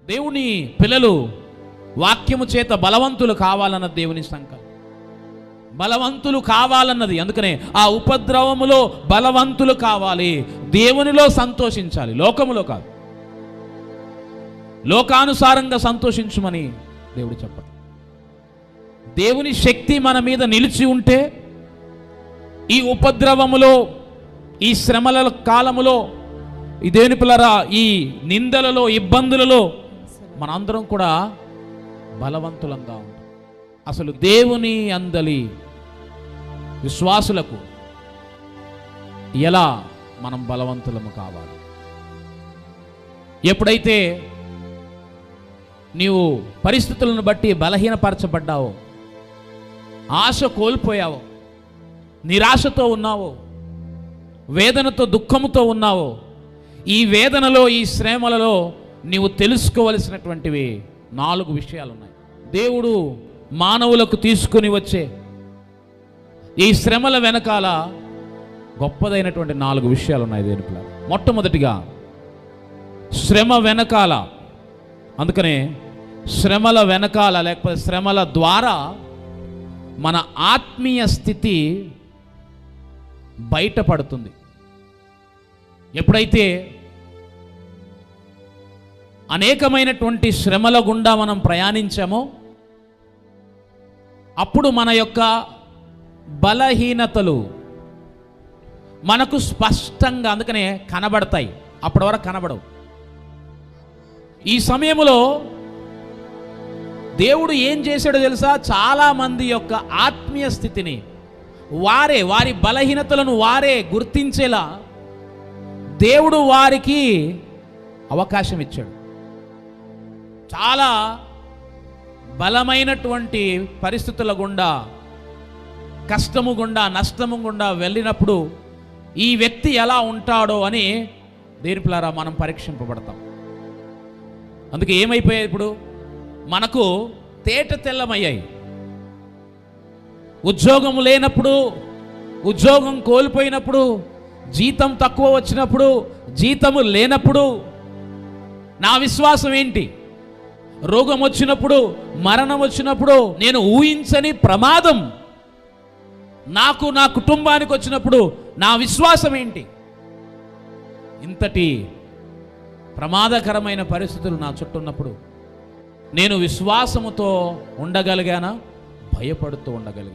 దేవుని పిల్లలు వాక్యము చేత బలవంతులు కావాలన్న దేవుని సంకల్పం. బలవంతులు కావాలన్నది. అందుకనే ఆ ఉపద్రవములో బలవంతులు కావాలి, దేవునిలో సంతోషించాలి, లోకములో కాదు. లోకానుసారంగా సంతోషించుమని దేవుడు చెప్పడు. దేవుని శక్తి మన మీద నిలిచి ఉంటే ఈ ఉపద్రవములో, ఈ శ్రమల కాలములో, ఈ దేవుని పిల్లరా, ఈ నిందలలో, ఇబ్బందులలో మనందరం కూడా బలవంతులంగా ఉంటాం. అసలు దేవుని అందలి విశ్వాసులకు ఎలా మనం బలవంతులము కావాలి? ఎప్పుడైతే నీవు పరిస్థితులను బట్టి బలహీనపరచబడ్డావో, ఆశ కోల్పోయావో, నిరాశతో ఉన్నావో, వేదనతో దుఃఖముతో ఉన్నావో, ఈ వేదనలో, ఈ శ్రమలలో నీవు తెలుసుకోవలసినటువంటివి 4 విషయాలు ఉన్నాయి. దేవుడు మానవులకు తీసుకుని వచ్చే ఈ శ్రమల వెనకాల గొప్పదైనటువంటి 4 విషయాలు ఉన్నాయి దేవుని. మొట్టమొదటిగా శ్రమ వెనకాల, అందుకనే శ్రమల వెనకాల లేకపోతే శ్రమల ద్వారా మన ఆత్మీయ స్థితి బయటపడుతుంది. ఎప్పుడైతే అనేకమైనటువంటి శ్రమల గుండా మనం ప్రయాణించామో అప్పుడు మన యొక్క బలహీనతలు మనకు స్పష్టంగా అందుకనే కనబడతాయి. అప్పటి వరకు కనబడవు. ఈ సమయంలో దేవుడు ఏం చేశాడో తెలుసా? చాలామంది యొక్క ఆత్మీయ స్థితిని వారి బలహీనతలను వారే గుర్తించేలా దేవుడు వారికి అవకాశం ఇచ్చాడు. చాలా బలమైనటువంటి పరిస్థితుల గుండా, కష్టము గుండా, నష్టము గుండా వెళ్ళినప్పుడు ఈ వ్యక్తి ఎలా ఉంటాడో అని దేని పిల్లరా మనం పరీక్షింపబడతాం. అందుకే ఏమైపోయాయి? ఇప్పుడు మనకు తేట తెల్లమయ్యాయి. ఉద్యోగం లేనప్పుడు, ఉద్యోగం కోల్పోయినప్పుడు, జీతం తక్కువ వచ్చినప్పుడు, జీతము లేనప్పుడు నా విశ్వాసం ఏంటి? రోగం వచ్చినప్పుడు, మరణం వచ్చినప్పుడు, నేను ఊహించని ప్రమాదం నాకు, నా కుటుంబానికి వచ్చినప్పుడు నా విశ్వాసం ఏంటి? ఇంతటి ప్రమాదకరమైన పరిస్థితులు నా చుట్టూ ఉన్నప్పుడు నేను విశ్వాసముతో ఉండగలిగానా? భయపడుతూ ఉండగలిగాను.